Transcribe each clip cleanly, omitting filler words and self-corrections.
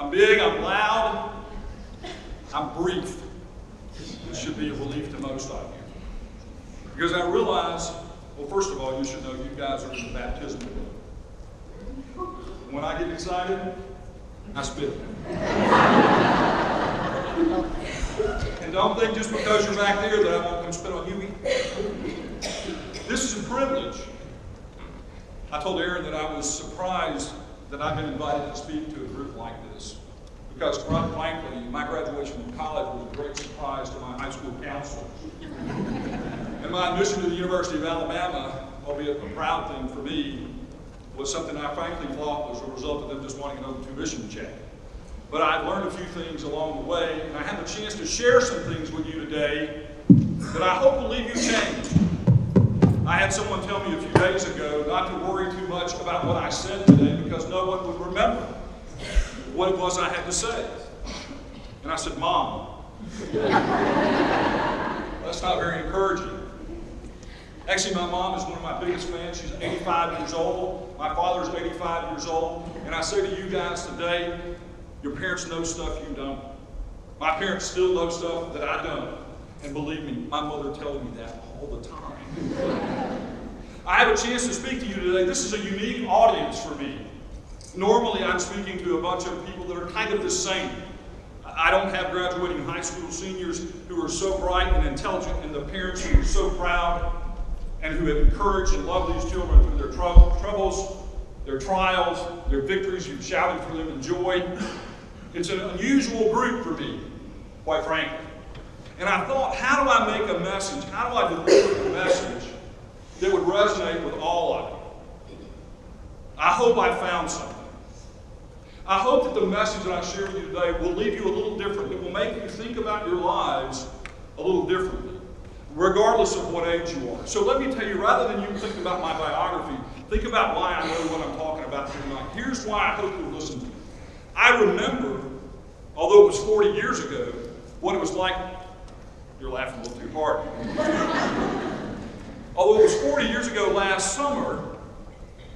I'm big, I'm loud, I'm brief. It should be a relief to most of you. Because I realize, well, first of all, you should know you guys are in the baptismal boat. When I get excited, I spit. And don't think just because you're back there that I won't come spit on you. This is a privilege. I told Aaron that I was surprised that I've been invited to speak to a group like this. Because, quite frankly, my graduation from college was a great surprise to my high school counselors. And my admission to the University of Alabama, albeit a proud thing for me, was something I frankly thought was a result of them just wanting an open tuition check. But I've learned a few things along the way, and I have the chance to share some things with you today that I hope will leave you changed. I had someone tell me a few days ago not to worry too much about what I said today because no one would remember what it was I had to say. And I said, Mom, that's not very encouraging. Actually, my mom is one of my biggest fans. She's 85 years old. My father's 85 years old. And I say to you guys today, your parents know stuff you don't. My parents still know stuff that I don't. And believe me, my mother tells me that all the time. I have a chance to speak to you today. This is a unique audience for me. Normally, I'm speaking to a bunch of people that are kind of the same. I don't have graduating high school seniors who are so bright and intelligent and the parents who are so proud and who have encouraged and loved these children through their troubles, their trials, their victories. You've shouted for them in joy. It's an unusual group for me, quite frankly. And I thought, how do I make a message? How do I deliver a message that would resonate with all of you? I hope I found something. I hope that the message that I share with you today will leave you a little different. It will make you think about your lives a little differently, regardless of what age you are. So let me tell you, rather than you think about my biography, think about why I know what I'm talking about tonight. Here's why I hope you'll listen to me. I remember, although it was 40 years ago, what it was like. You're laughing a little too hard. Although it was 40 years ago last summer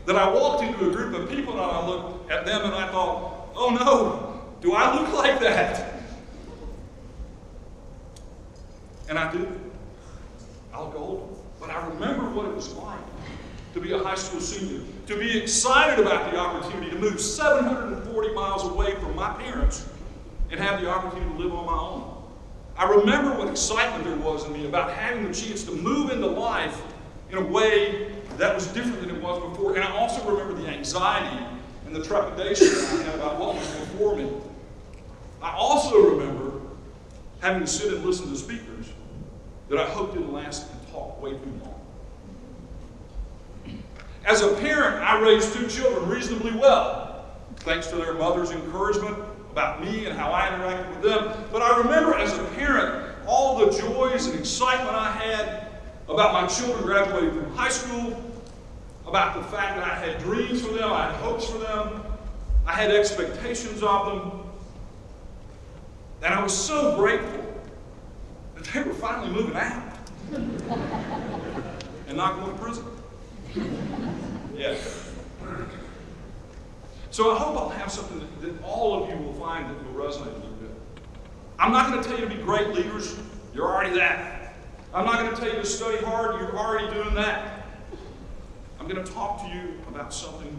that I walked into a group of people and I looked at them and I thought, oh no, do I look like that? And I do. I look old. But I remember what it was like to be a high school senior, to be excited about the opportunity to move 740 miles away from my parents and have the opportunity to live on my own. I remember what excitement there was in me about having the chance to move into life in a way that was different than it was before. And I also remember the anxiety and the trepidation that I had about what was before me. I also remember having to sit and listen to speakers that I hoped didn't last and talk way too long. As a parent, I raised two children reasonably well, thanks to their mother's encouragement about me and how I interacted with them. But I remember as a parent all the joys and excitement I had about my children graduating from high school, about the fact that I had dreams for them, I had hopes for them, I had expectations of them. And I was so grateful that they were finally moving out and not going to prison. Yeah. So I hope I'll have something that all of you will find that will resonate a little bit. I'm not going to tell you to be great leaders. You're already that. I'm not going to tell you to study hard. You're already doing that. I'm going to talk to you about something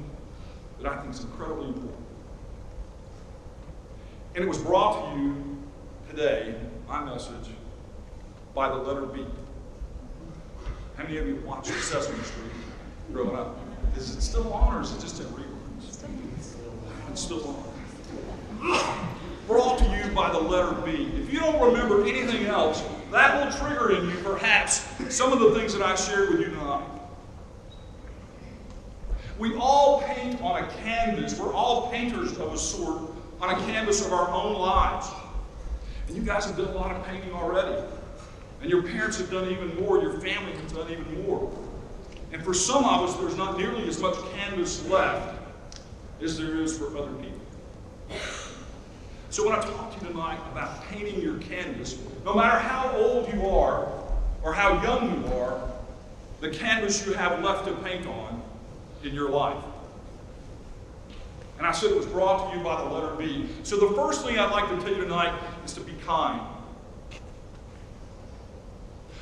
that I think is incredibly important. And it was brought to you today, my message, by the letter B. How many of you watched Sesame Street growing up? Is it still on or is it just in reruns? It's still on. Brought to you by the letter B. If you don't remember anything else, that will trigger in you perhaps some of the things that I shared with you tonight. We all paint on a canvas. We're all painters of a sort on a canvas of our own lives. And you guys have done a lot of painting already. And your parents have done even more. Your family has done even more. And for some of us, there's not nearly as much canvas left as there is for other people. So when I talk to you tonight about painting your canvas, no matter how old you are or how young you are, the canvas you have left to paint on in your life. And I said it was brought to you by the letter B. So the first thing I'd like to tell you tonight is to be kind.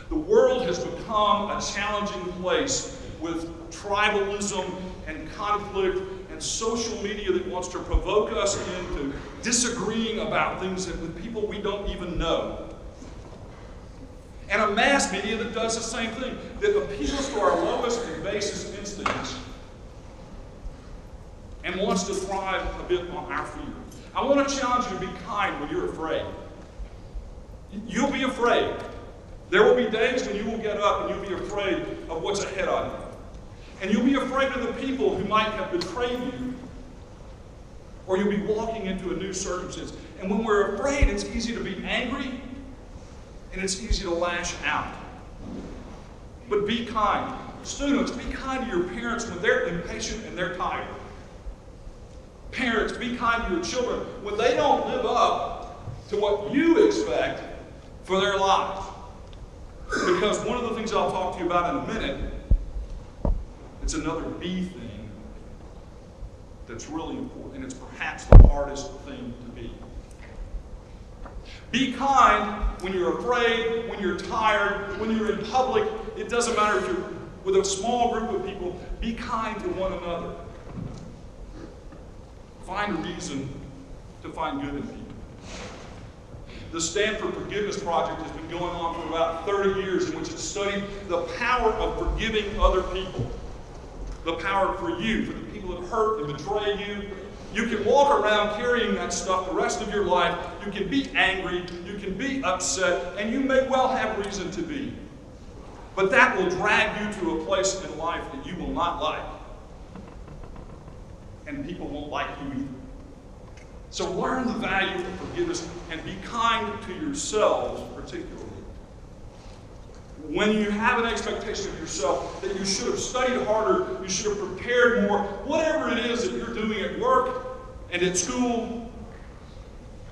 The world has become a challenging place with tribalism and conflict and social media that wants to provoke us into disagreeing about things with people we don't even know. And a mass media that does the same thing, that appeals to our lowest and basest instincts and wants to thrive a bit on our fear. I want to challenge you to be kind when you're afraid. You'll be afraid. There will be days when you will get up and you'll be afraid of what's ahead of you. And you'll be afraid of the people who might have betrayed you. Or you'll be walking into a new circumstance. And when we're afraid, it's easy to be angry and it's easy to lash out. But be kind. Students, be kind to your parents when they're impatient and they're tired. Parents, be kind to your children when they don't live up to what you expect for their lives. Because one of the things I'll talk to you about in a minute, it's another B thing that's really important, and it's perhaps the hardest thing to be. Be kind when you're afraid, when you're tired, when you're in public. It doesn't matter if you're with a small group of people. Be kind to one another. Find a reason to find good in people. The Stanford Forgiveness Project has been going on for about 30 years, in which it's studied the power of forgiving other people. The power for you, for the people that hurt and betray you. You can walk around carrying that stuff the rest of your life. You can be angry, you can be upset, and you may well have reason to be. But that will drag you to a place in life that you will not like. And people won't like you either. So learn the value of forgiveness and be kind to yourselves particularly. When you have an expectation of yourself that you should have studied harder, you should have prepared more, whatever it is that you're doing at work and at school,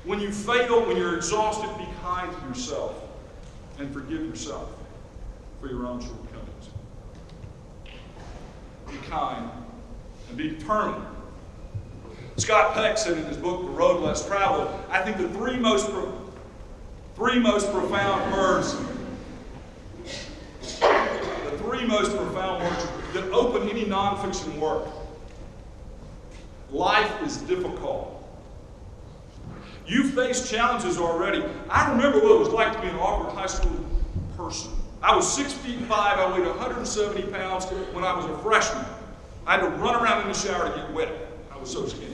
when you fail, when you're exhausted, be kind to yourself and forgive yourself for your own shortcomings. Be kind and be determined. Scott Peck said in his book, The Road Less Traveled, I think the three most profound words that open any nonfiction work. Life is difficult. You face challenges already. I remember what it was like to be an awkward high school person. I was 6'5", I weighed 170 pounds when I was a freshman. I had to run around in the shower to get wet. I was so skinny.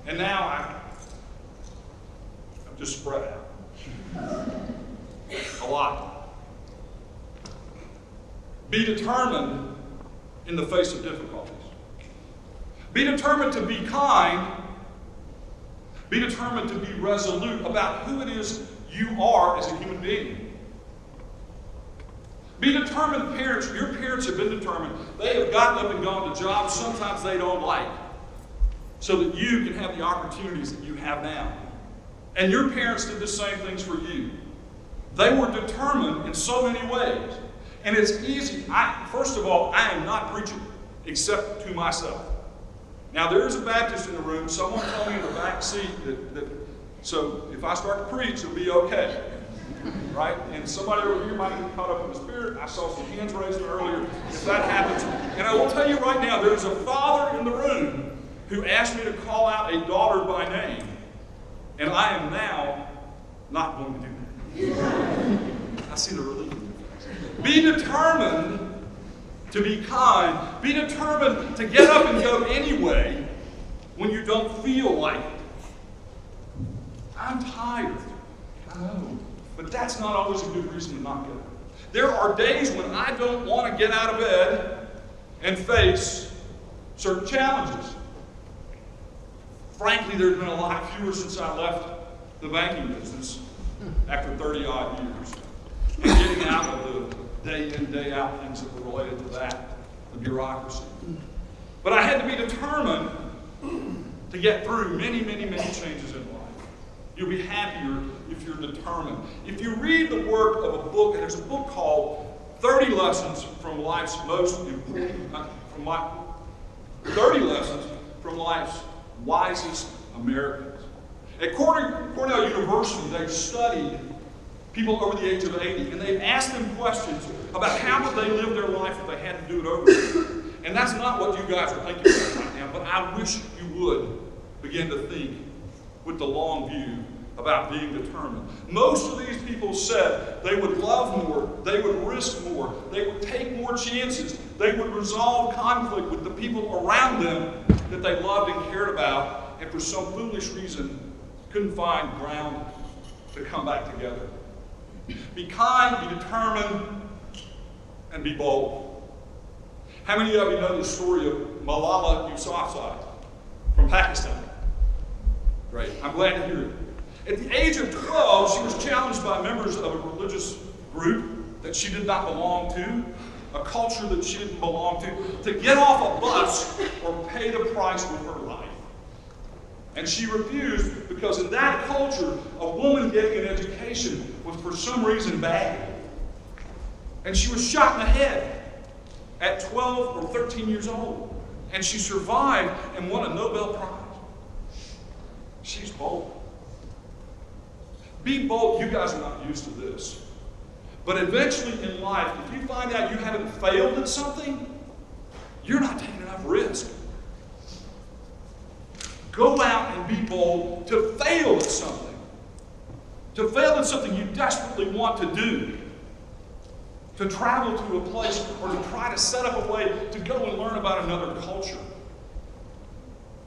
And now I'm just spread out. A lot. Be determined in the face of difficulties. Be determined to be kind. Be determined to be resolute about who it is you are as a human being. Be determined, parents. Your parents have been determined. They have gotten up and gone to jobs sometimes they don't like, so that you can have the opportunities that you have now. And your parents did the same things for you. They were determined in so many ways. And it's easy. First of all, I am not preaching except to myself. Now, there is a Baptist in the room. Someone told me in the back seat that so if I start to preach, it'll be okay. Right? And somebody over here might get caught up in the spirit. I saw some hands raised earlier. If that happens, and I will tell you right now, there's a father in the room who asked me to call out a daughter by name, and I am now not going to do that. I see the relief in your face. Be determined to be kind. Be determined to get up and go anyway when you don't feel like it. I'm tired. I know. But that's not always a good reason to not get up. There are days when I don't want to get out of bed and face certain challenges. Frankly, there's been a lot fewer since I left the banking business after 30-odd years. And getting out of the day in, day out things that were related to that, the bureaucracy. But I had to be determined to get through many, many, many changes in life. You'll be happier if you're determined. If you read the work of a book, and there's a book called 30 Lessons from Life's Most Important, 30 Lessons from life's wisest Americans. At Cornell University, they've studied people over the age of 80, and they've asked them questions about how would they live their life if they had to do it over again. And that's not what you guys are thinking about right now, but I wish you would begin to think with the long view about being determined. Most of these people said they would love more, they would risk more, they would take more chances, they would resolve conflict with the people around them that they loved and cared about, and for some foolish reason couldn't find ground to come back together. Be kind, be determined, and be bold. How many of you know the story of Malala Yousafzai from Pakistan? Great, I'm glad to hear it. At the age of 12, she was challenged by members of a religious group that she did not belong to, a culture that she didn't belong to get off a bus or pay the price with her life. And she refused because in that culture, a woman getting an education was for some reason bad. And she was shot in the head at 12 or 13 years old. And she survived and won a Nobel Prize. She's bold. Be bold. You guys are not used to this. But eventually in life, if you find out you haven't failed at something, you're not taking enough risk. Go out and be bold to fail at something. To fail at something you desperately want to do. To travel to a place or to try to set up a way to go and learn about another culture.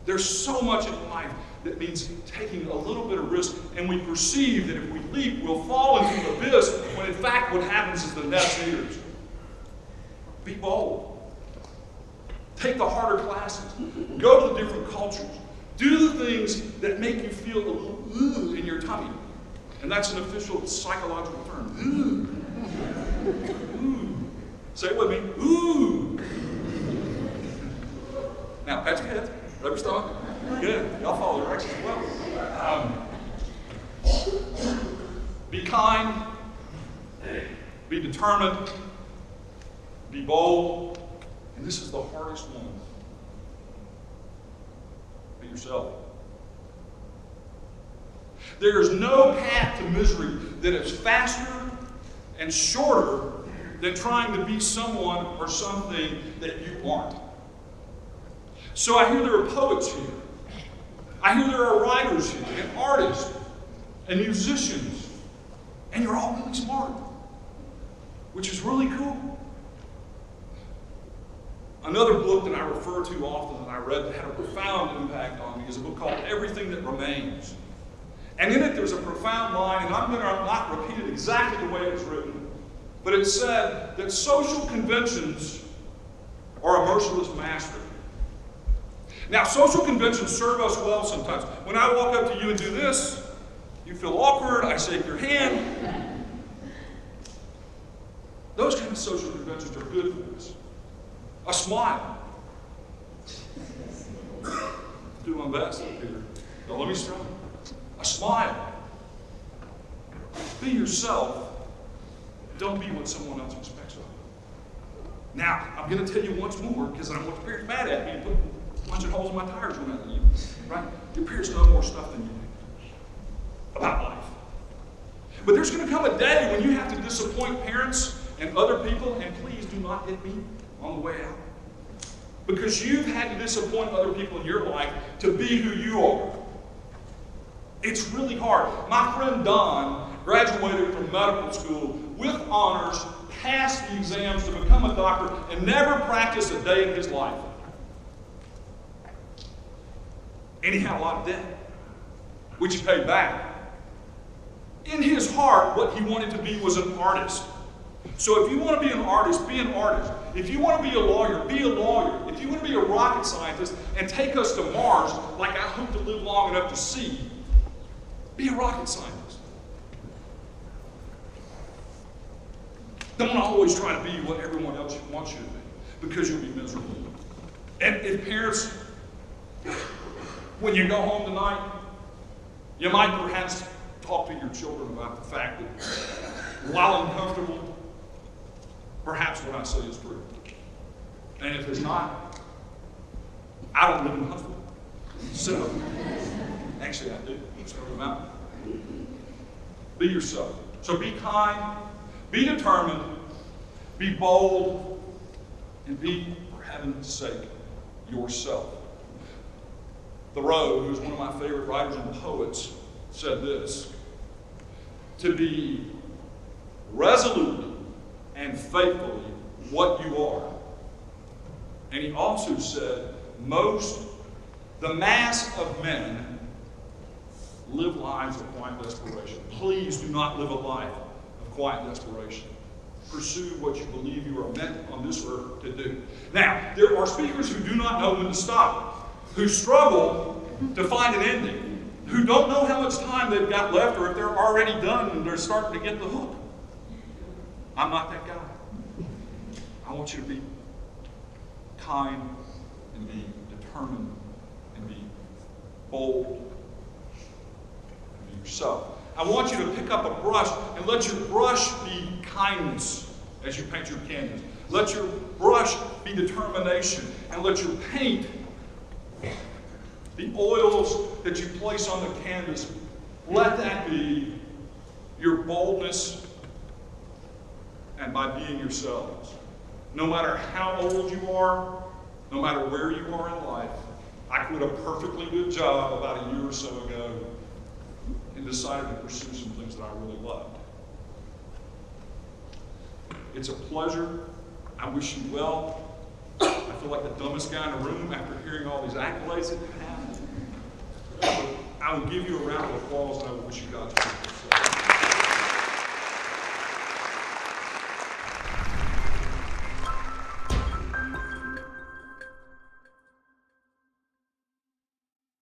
There's so much in life that means taking a little bit of risk, and we perceive that if we leap, we'll fall into the abyss, when in fact what happens is the net meters. Be bold. Take the harder classes. Go to the different cultures. Do the things that make you feel a little ooh in your tummy. And that's an official psychological term. Ooh. Ooh. Say it with me. Ooh. Now, pat your head. Rub your stomach. Good. Y'all follow directions well. Be kind. Be determined. Be bold. And this is the hardest one. Be yourself. There is no path to misery that is faster and shorter than trying to be someone or something that you aren't. So I hear there are poets here. I hear there are writers here, and artists, and musicians, and you're all really smart, which is really cool. Another book that I refer to often that I read that had a profound impact on me is a book called Everything That Remains. And in it there's a profound line, and I'm going to not repeat it exactly the way it was written, but it said that social conventions are a merciless master. Now, social conventions serve us well sometimes. When I walk up to you and do this, you feel awkward, I shake your hand. Those kind of social conventions are good for us. A smile. Do my best up here. Don't let me struggle. A smile. Be yourself. Don't be what someone else expects of you. Now, I'm going to tell you once more, because I don't want your parents mad at me and put punching holes in my tires when I leave. Right? Your parents know more stuff than you do about life. But there's going to come a day when you have to disappoint parents and other people, and please do not hit me on the way out. Because you've had to disappoint other people in your life to be who you are. It's really hard. My friend Don graduated from medical school with honors, passed the exams to become a doctor, and never practiced a day in his life. And he had a lot of debt, which he paid back. In his heart, what he wanted to be was an artist. So if you want to be an artist, be an artist. If you want to be a lawyer, be a lawyer. If you want to be a rocket scientist and take us to Mars, like I hope to live long enough to see, be a rocket scientist. Don't always try to be what everyone else wants you to be, because you'll be miserable. And if parents, when you go home tonight, you might perhaps talk to your children about the fact that while uncomfortable, perhaps what I say is true. And if it's not, I don't live in Huntsville. So, actually I do. Start them out. Be yourself. So be kind, be determined, be bold, and be, for heaven's sake, yourself. Thoreau, who's one of my favorite writers and poets, said this: to be resolutely and faithfully what you are. And he also said, the mass of men live lives of quiet desperation. Please do not live a life of quiet desperation. Pursue what you believe you are meant on this earth to do. Now, there are speakers who do not know when to stop, who struggle to find an ending, who don't know how much time they've got left or if they're already done and they're starting to get the hook. I'm not that guy. I want you to be kind and be determined and be bold and be yourself. I want you to pick up a brush and let your brush be kindness as you paint your canvas. Let your brush be determination, and let your paint, the oils that you place on the canvas, let that be your boldness, and by being yourselves. No matter how old you are, no matter where you are in life, I quit a perfectly good job about a year or so ago and decided to pursue some things that I really loved. It's a pleasure. I wish you well. I feel like the dumbest guy in the room after hearing all these accolades that you have. I will give you a round of applause, and I will wish you God's will.